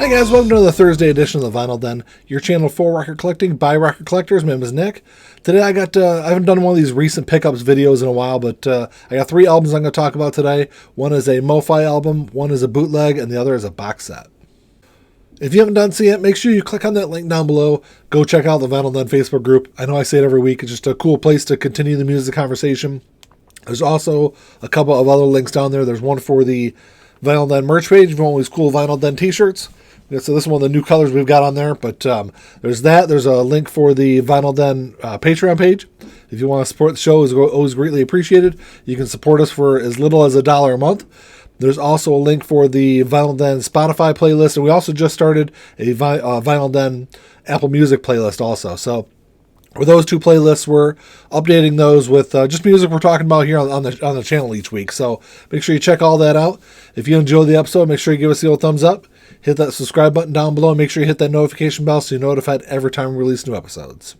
Hey guys, welcome to the Thursday edition of the Vinyl Den, your channel for record collecting by record collectors. My name is Nick. Today I haven't done one of these recent pickups videos in a while, but I got three albums I'm going to talk about today. One is a MoFi album, one is a bootleg, and the other is a box set. If you haven't done so yet, make sure you click on that link down below. Go check out the Vinyl Den Facebook group. I know I say it every week. It's just a cool place to continue the music conversation. There's also a couple of other links down there. There's one for the Vinyl Den merch page if you want all these cool Vinyl Den t-shirts. So this is one of the new colors we've got on there, but there's that. There's a link for the Vinyl Den Patreon page. If you want to support the show, it's always greatly appreciated. You can support us for as little as $1 a month. There's also a link for the Vinyl Den Spotify playlist, and we also just started a Vinyl Den Apple Music playlist also. So with those two playlists, we're updating those with just music we're talking about here on the channel each week. So make sure you check all that out. If you enjoyed the episode, make sure you give us the old thumbs up. Hit that subscribe button down below and make sure you hit that notification bell so you're notified every time we release new episodes.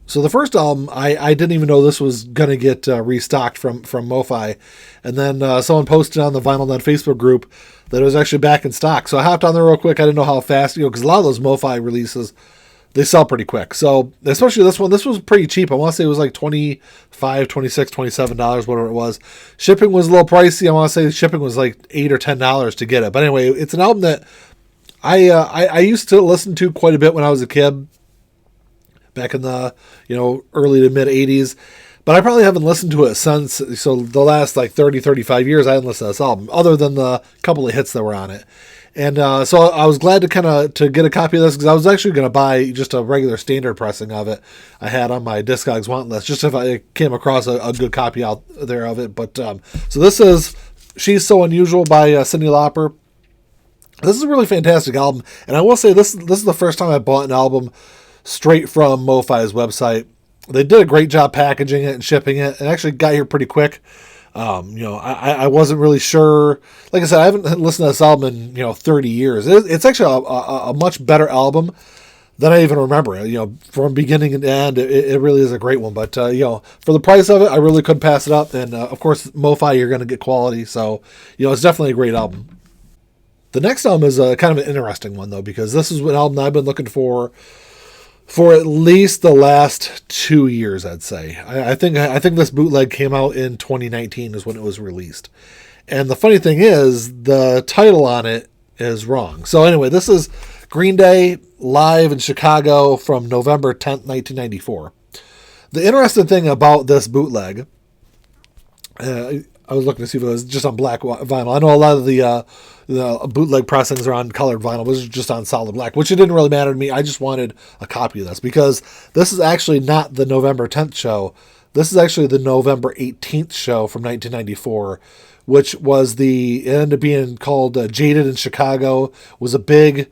So the first album, I didn't even know this was going to get restocked from MoFi. And then someone posted on the Vinyl Den Facebook group that it was actually back in stock. So I hopped on there real quick. I didn't know how fast, because a lot of those MoFi releases, they sell pretty quick. So especially this one, this was pretty cheap. I want to say it was like $25, $26, $27, whatever it was. Shipping was a little pricey. I want to say shipping was like $8 or $10 to get it. But anyway, it's an album that I used to listen to quite a bit when I was a kid, back in the early to mid 80s. But I probably haven't listened to it since. So the last like 30, 35 years, I haven't listened to this album, other than the couple of hits that were on it. And so I was glad to get a copy of this, because I was actually going to buy just a regular standard pressing of it. I had on my Discogs want list, just if I came across a good copy out there of it. But so this is She's So Unusual by Cyndi Lauper. This is a really fantastic album. And I will say this is the first time I bought an album straight from MoFi's website. They did a great job packaging it and shipping it, and actually got here pretty quick. I wasn't really sure. Like I said, I haven't listened to this album in 30 years. It's actually a much better album than I even remember. From beginning to end, it really is a great one. But for the price of it, I really couldn't pass it up. And of course, MoFi, you're going to get quality, so it's definitely a great album. The next album is kind of an interesting one though, because this is an album that I've been looking for at least the last 2 years, I'd say. I think this bootleg came out in 2019 is when it was released. And the funny thing is, the title on it is wrong. So anyway, this is Green Day live in Chicago from November 10th, 1994. The interesting thing about this bootleg, I was looking to see if it was just on black vinyl. I know a lot of the bootleg pressings are on colored vinyl. This is just on solid black, which it didn't really matter to me. I just wanted a copy of this, because this is actually not the November 10th show. This is actually the November 18th show from 1994, which was it ended up being called Jaded in Chicago. It was a big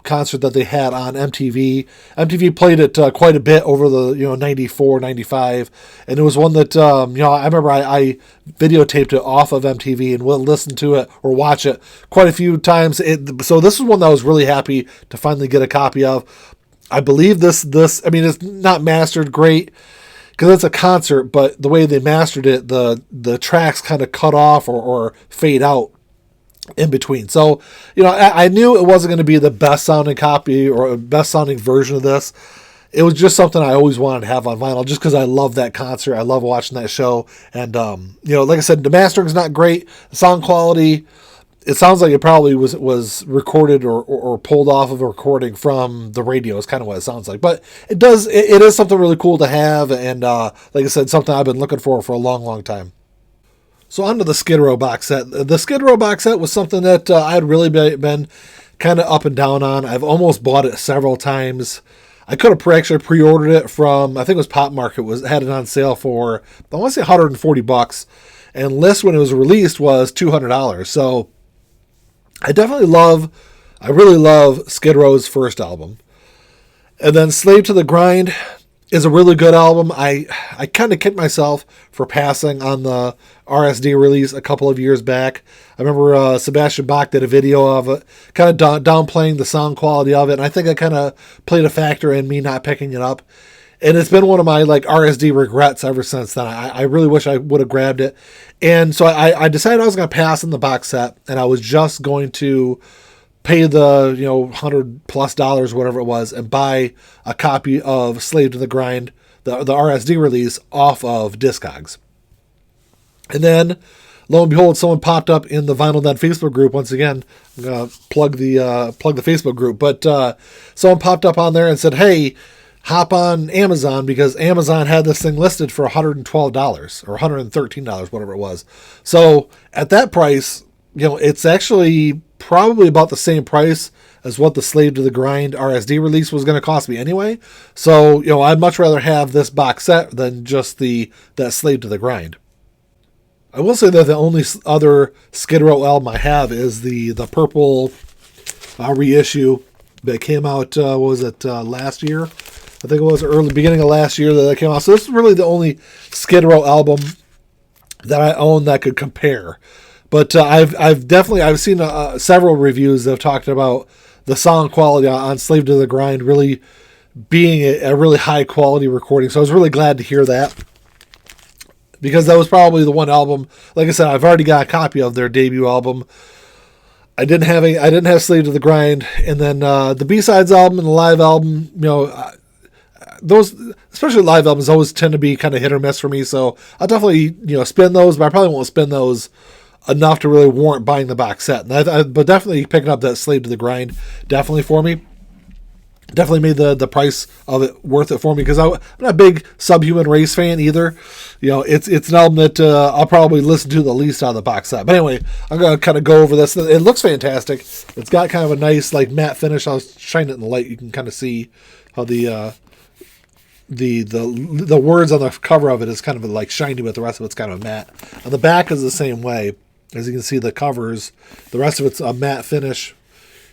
concert that they had on MTV. MTV played it quite a bit over the 94, 95, and it was one that I remember I videotaped it off of MTV and would listen to it or watch it quite a few times. So this is one that I was really happy to finally get a copy of. I believe this it's not mastered great, because it's a concert, but the way they mastered it, the tracks kind of cut off or fade out in between. So, I knew it wasn't going to be the best sounding copy or best sounding version of this. It was just something I always wanted to have on vinyl, just because I love that concert. I love watching that show. And, like I said, the mastering's not great. The sound quality, it sounds like it probably was recorded or pulled off of a recording from the radio is kind of what it sounds like. But it is something really cool to have. And, like I said, something I've been looking for a long, long time. So on to the Skid Row box set. The Skid Row box set was something that I had really been kind of up and down on. I've almost bought it several times. I could have actually pre-ordered it from, I think it was Pop Market, had it on sale for, I want to say $140. And list when it was released was $200. So I really love Skid Row's first album. And then Slave to the Grind is a really good album. I kind of kicked myself for passing on the RSD release a couple of years back. I remember Sebastian Bach did a video of it, kind of downplaying the sound quality of it, and I think I kind of played a factor in me not picking it up. And it's been one of my RSD regrets ever since then. I really wish I would have grabbed it. And so I decided I was going to pass on the box set, and I was just going to pay the $100+ whatever it was and buy a copy of Slave to the Grind, the RSD release, off of Discogs. And then lo and behold, someone popped up in the Vinyl Den Facebook group. Once again, I'm gonna plug the Facebook group, but someone popped up on there and said, "Hey, hop on Amazon," because Amazon had this thing listed for $112 or $113, whatever it was. So at that price, it's actually probably about the same price as what the Slave to the Grind RSD release was going to cost me anyway. So, I'd much rather have this box set than just that Slave to the Grind. I will say that the only other Skid Row album I have is the purple reissue that came out, last year? I think it was beginning of last year that came out. So this is really the only Skid Row album that I own that could compare. But I've seen several reviews that have talked about the sound quality on Slave to the Grind really being a really high quality recording. So I was really glad to hear that, because that was probably the one album. Like I said, I've already got a copy of their debut album. I didn't have Slave to the Grind, and then the B-sides album and the live album. Those, especially live albums, always tend to be kind of hit or miss for me. So I'll definitely spin those, but I probably won't spin those enough to really warrant buying the box set. But definitely picking up that Slave to the Grind, definitely for me. Definitely made the price of it worth it for me, because I'm not a big Subhuman Race fan either. It's an album that I'll probably listen to the least out of the box set. But anyway, I'm going to kind of go over this. It looks fantastic. It's got kind of a nice matte finish. I'll shine it in the light. You can kind of see how the words on the cover of it is kind of shiny, but the rest of it's kind of matte. On the back is the same way. As you can see, the covers, the rest of it's a matte finish.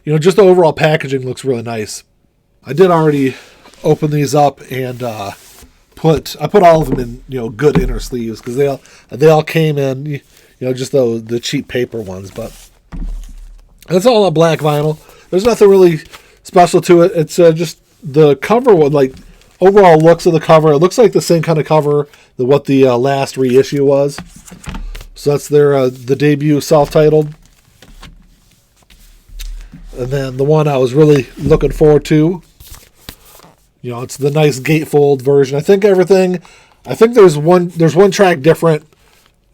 Just the overall packaging looks really nice. I did already open these up and put all of them in good inner sleeves, because they all came in just the cheap paper ones. But it's all on black vinyl. There's nothing really special to it. It's just the cover one, overall looks of the cover. It looks like the same kind of cover that what the last reissue was. So that's their the debut self-titled. And then the one I was really looking forward to, it's the nice gatefold version. I think there's one track different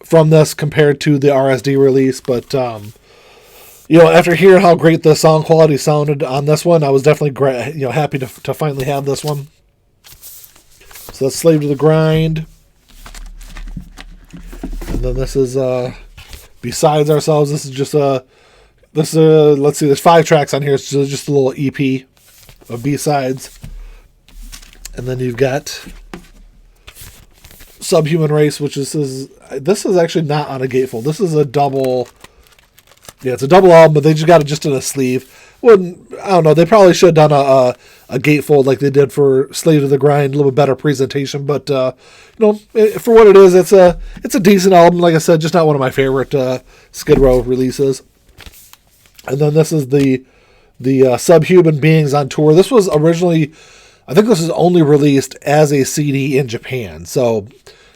from this compared to the RSD release, but after hearing how great the sound quality sounded on this one, I was definitely happy to finally have this one. So that's Slave to the Grind. And then this is Besides Ourselves. This is just let's see, there's 5 tracks on here. It's just a little EP of B-sides. And then you've got Subhuman Race, which this is actually not on a gatefold. This is a double. Yeah, it's a double album, but they just got it just in a sleeve. I don't know. They probably should have done a gatefold like they did for Slave to the Grind, a little bit better presentation. But for what it is, it's a decent album. Like I said, just not one of my favorite Skid Row releases. And then this is the Subhuman Beings on Tour. This was originally, I think this is only released as a CD in Japan. So,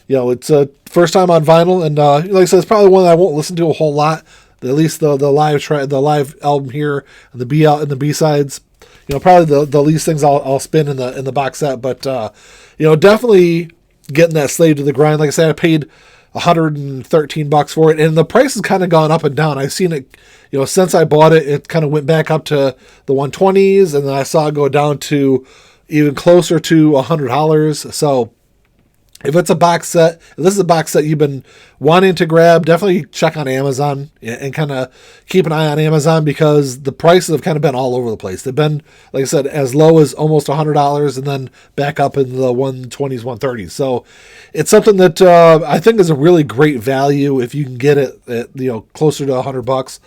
it's a first time on vinyl, and like I said, it's probably one that I won't listen to a whole lot. At least the live album here, and the B-sides, probably the least things I'll spin in the box set. But definitely getting that Slave to the Grind. Like I said, I paid $113 for it, and the price has kind of gone up and down. I've seen it, since I bought it, it kind of went back up to the 120s, and then I saw it go down to even closer to $100. So if it's a box set, if this is a box set you've been wanting to grab, definitely check on Amazon and kind of keep an eye on Amazon, because the prices have kind of been all over the place. They've been, like I said, as low as almost $100 and then back up in the 120s, 130s. So it's something that I think is a really great value if you can get it at, closer to $100.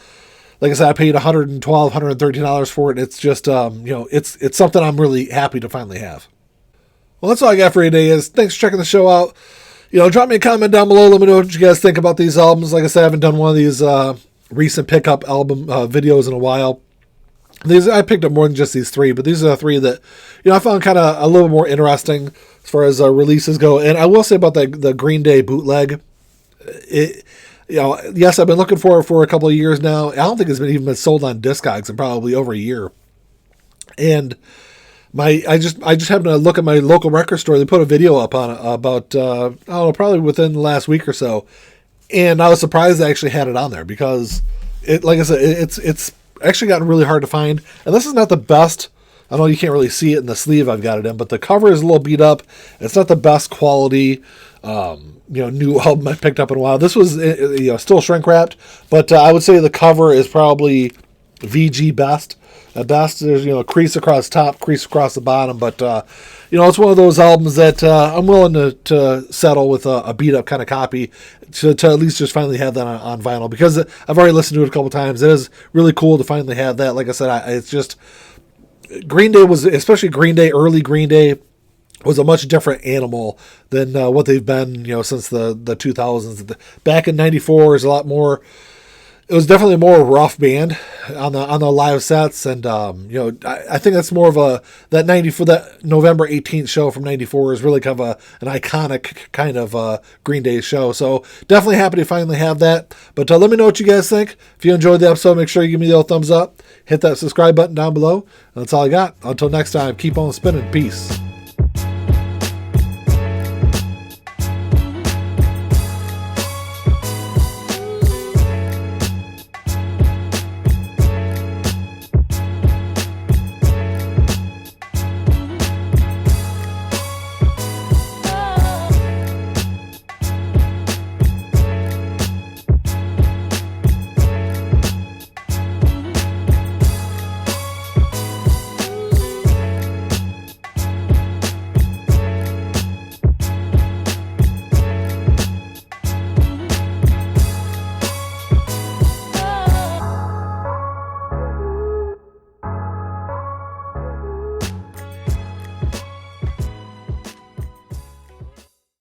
Like I said, I paid $112, $113 for it. It's just, it's something I'm really happy to finally have. Well, that's all I got for you today. Thanks for checking the show out. Drop me a comment down below. Let me know what you guys think about these albums. Like I said, I haven't done one of these recent pickup album videos in a while. I picked up more than just these 3, but these are the 3 that I found kind of a little more interesting as far as releases go. And I will say about the Green Day bootleg, Yes, I've been looking for it for a couple of years now. I don't think it's even been sold on Discogs in probably over a year. And I just happened to look at my local record store. They put a video up on it about I don't know, probably within the last week or so, and I was surprised they actually had it on there because like I said, it's actually gotten really hard to find. And this is not the best. I know you can't really see it in the sleeve I've got it in, but the cover is a little beat up. It's not the best quality, new album I picked up in a while. This was, still shrink wrapped, but I would say the cover is probably VG best. At best, there's a crease across top, crease across the bottom, but it's one of those albums that I'm willing to settle with a beat up kind of copy to at least just finally have that on vinyl, because I've already listened to it a couple times. It is really cool to finally have that. Like I said, it's just Green Day was, especially Green Day, early Green Day, was a much different animal than what they've been, since the 2000s. Back in '94 is a lot more. It was definitely a more rough band on the live sets, and I think that's more of that November 18th show from '94 is really kind of an iconic kind of Green Day show. So definitely happy to finally have that. But let me know what you guys think. If you enjoyed the episode, make sure you give me the old thumbs up. Hit that subscribe button down below. And that's all I got. Until next time, keep on spinning. Peace.